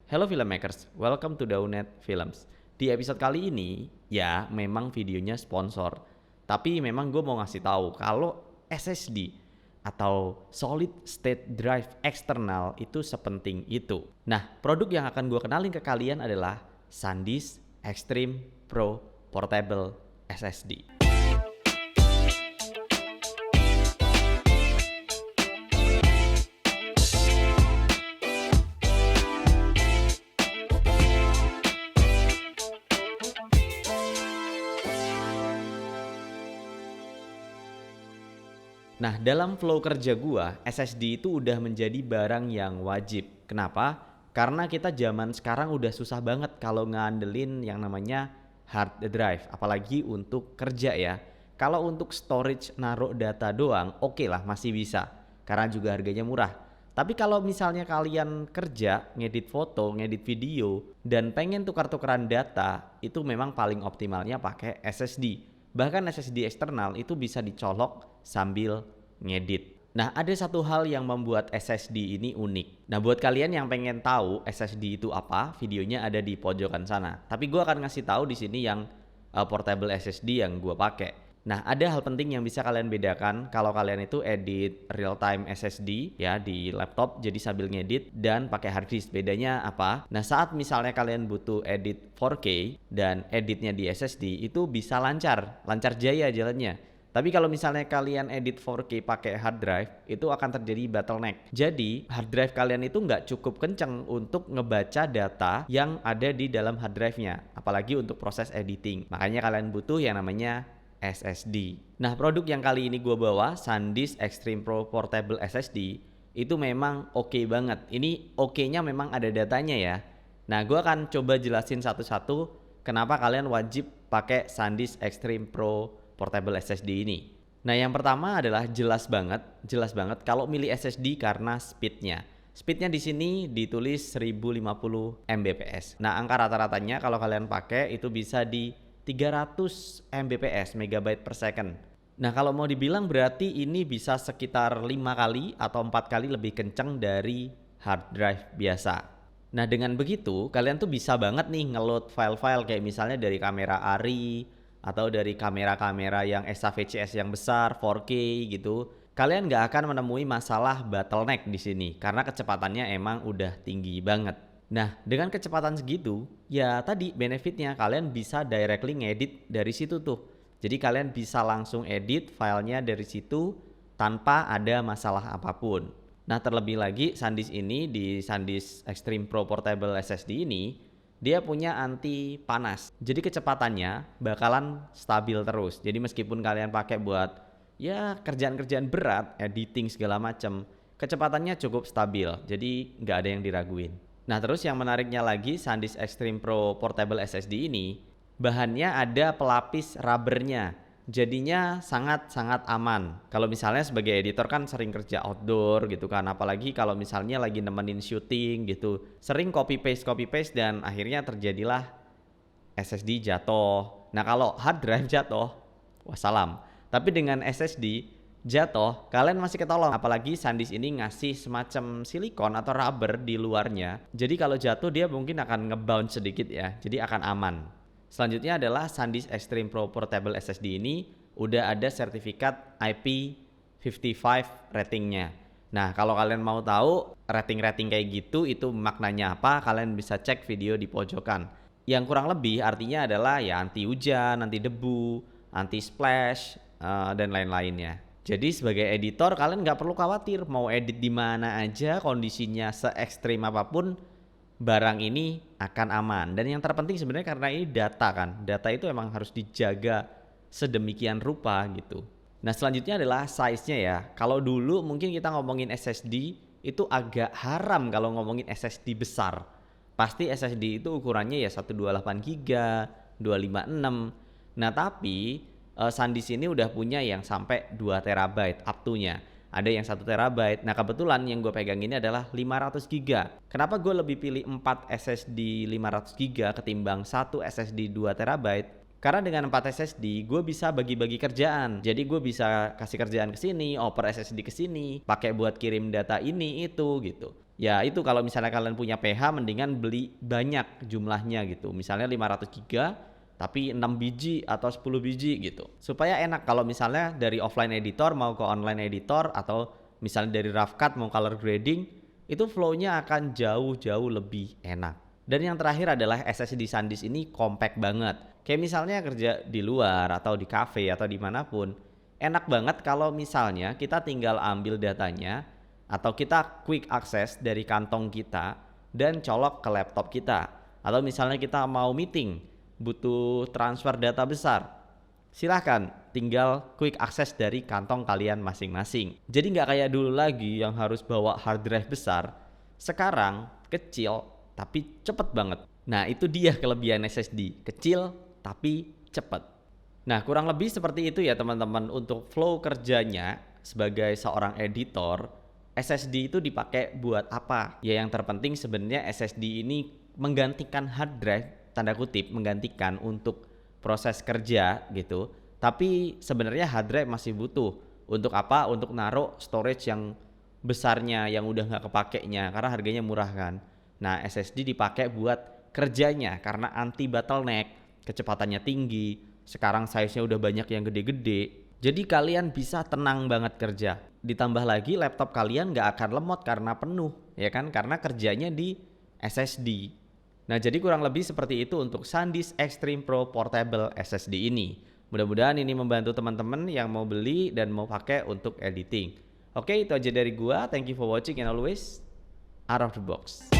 Hello filmmakers, welcome to Daunet Films. Di episode kali ini, ya memang videonya sponsor. Tapi memang gue mau ngasih tahu kalau SSD atau Solid State Drive eksternal itu sepenting itu. Nah, produk yang akan gue kenalin ke kalian adalah SanDisk Extreme Pro Portable SSD. Nah, dalam flow kerja gua, SSD itu udah menjadi barang yang wajib. Kenapa? Karena kita zaman sekarang udah susah banget kalau ngandelin yang namanya hard drive, apalagi untuk kerja ya. Kalau untuk storage naruh data doang, oke lah masih bisa, karena juga harganya murah. Tapi kalau misalnya kalian kerja, ngedit foto, ngedit video, dan pengen tukar-tukaran data, itu memang paling optimalnya pakai SSD. Bahkan SSD eksternal itu bisa dicolok sambil ngedit. Nah, ada satu hal yang membuat SSD ini unik. Nah, buat kalian yang pengen tahu SSD itu apa, videonya ada di pojokan sana. Tapi gue akan ngasih tahu di sini yang portable SSD yang gue pakai. Nah, ada hal penting yang bisa kalian bedakan kalau kalian itu edit real time SSD ya di laptop jadi sambil ngedit dan pakai hard disk. Bedanya apa? Nah, saat misalnya kalian butuh edit 4K dan editnya di SSD itu bisa lancar jaya jalannya. Tapi kalau misalnya kalian edit 4K pakai hard drive, itu akan terjadi bottleneck. Jadi, hard drive kalian itu nggak cukup kenceng untuk ngebaca data yang ada di dalam hard drive-nya. Apalagi untuk proses editing. Makanya kalian butuh yang namanya SSD. Nah, produk yang kali ini gue bawa, SanDisk Extreme Pro Portable SSD, itu memang oke banget. Ini oke-nya memang ada datanya ya. Nah, gue akan coba jelasin satu-satu kenapa kalian wajib pakai SanDisk Extreme Pro Portable SSD ini. Nah, yang pertama adalah jelas banget kalau milih SSD karena speednya. Speednya di sini ditulis 1050 Mbps. Nah, angka rata-ratanya kalau kalian pakai itu bisa di 300 Mbps, megabyte per second. Nah, kalau mau dibilang berarti ini bisa sekitar 5 kali atau 4 kali lebih kenceng dari hard drive biasa. Nah, dengan begitu kalian tuh bisa banget nih ngeload file-file kayak misalnya dari kamera ARRI atau dari kamera-kamera yang SAVCS yang besar 4K gitu. Kalian nggak akan menemui masalah bottleneck di sini karena kecepatannya emang udah tinggi banget. Nah, dengan kecepatan segitu, ya tadi benefitnya kalian bisa directly ngedit dari situ tuh. Jadi kalian bisa langsung edit filenya dari situ tanpa ada masalah apapun. Nah, terlebih lagi SanDisk ini di SanDisk Extreme Pro Portable SSD ini, dia punya anti panas. Jadi kecepatannya bakalan stabil terus. Jadi meskipun kalian pakai buat ya kerjaan-kerjaan berat, editing segala macam, kecepatannya cukup stabil. Jadi nggak ada yang diraguin. Nah, terus yang menariknya lagi SanDisk Extreme Pro Portable SSD ini bahannya ada pelapis rubbernya. Jadinya sangat-sangat aman. Kalau misalnya sebagai editor kan sering kerja outdoor gitu kan, apalagi kalau misalnya lagi nemenin syuting gitu. Sering copy paste dan akhirnya terjadilah SSD jatuh. Nah, kalau hard drive jatuh, wassalam. Tapi dengan SSD jatuh, kalian masih ketolong. Apalagi SanDisk ini ngasih semacam silikon atau rubber di luarnya. Jadi kalau jatuh dia mungkin akan ngebounce sedikit ya. Jadi akan aman. Selanjutnya adalah SanDisk Extreme Pro Portable SSD ini udah ada sertifikat IP55 ratingnya. Nah, kalau kalian mau tahu rating-rating kayak gitu itu maknanya apa, kalian bisa cek video di pojokan. Yang kurang lebih artinya adalah ya anti hujan, anti debu, anti splash, dan lain-lainnya. Jadi sebagai editor kalian nggak perlu khawatir mau edit di mana aja, kondisinya se ekstrim apapun barang ini akan aman. Dan yang terpenting sebenarnya karena ini data kan, data itu emang harus dijaga sedemikian rupa gitu. Nah, selanjutnya adalah size-nya ya. Kalau dulu mungkin kita ngomongin SSD itu agak haram kalau ngomongin SSD besar. Pasti SSD itu ukurannya ya 128 GB, 256. Nah, tapi SanDisk ini udah punya yang sampai 2 TB up to-nya. Ada yang 1 TB. Nah, kebetulan yang gue pegang ini adalah 500 GB. Kenapa gue lebih pilih 4 SSD 500 GB ketimbang 1 SSD 2 TB? Karena dengan 4 SSD gue bisa bagi-bagi kerjaan. Jadi gue bisa kasih kerjaan ke sini, oper SSD ke sini, pakai buat kirim data ini itu gitu. Ya itu kalau misalnya kalian punya PH mendingan beli banyak jumlahnya gitu. Misalnya 500 giga tapi 6 biji atau 10 biji gitu. Supaya enak kalau misalnya dari offline editor mau ke online editor atau misalnya dari rough cut mau color grading, itu flow-nya akan jauh-jauh lebih enak. Dan yang terakhir adalah SSD SanDisk ini compact banget. Kayak misalnya kerja di luar atau di cafe atau dimanapun, enak banget kalau misalnya kita tinggal ambil datanya atau kita quick access dari kantong kita dan colok ke laptop kita. Atau misalnya kita mau meeting, butuh transfer data besar, silahkan tinggal quick access dari kantong kalian masing-masing. Jadi nggak kayak dulu lagi yang harus bawa hard drive besar. Sekarang kecil tapi cepet banget. Nah itu dia kelebihan SSD, kecil tapi cepet. Nah kurang lebih seperti itu ya teman-teman untuk flow kerjanya sebagai seorang editor. SSD itu dipakai buat apa? Ya yang terpenting sebenarnya SSD ini menggantikan hard drive, tanda kutip menggantikan untuk proses kerja gitu. Tapi sebenarnya hard drive masih butuh. Untuk apa? Untuk naruh storage yang besarnya yang udah nggak kepakainya karena harganya murah kan. Nah SSD dipakai buat kerjanya karena anti bottleneck, kecepatannya tinggi. Sekarang size-nya udah banyak yang gede-gede. Jadi kalian bisa tenang banget kerja. Ditambah lagi laptop kalian nggak akan lemot karena penuh, ya kan? Karena kerjanya di SSD. Nah jadi kurang lebih seperti itu untuk SanDisk Extreme Pro Portable SSD ini. Mudah-mudahan ini membantu teman-teman yang mau beli dan mau pakai untuk editing. Oke itu aja dari gua. Thank you for watching and always out of the box.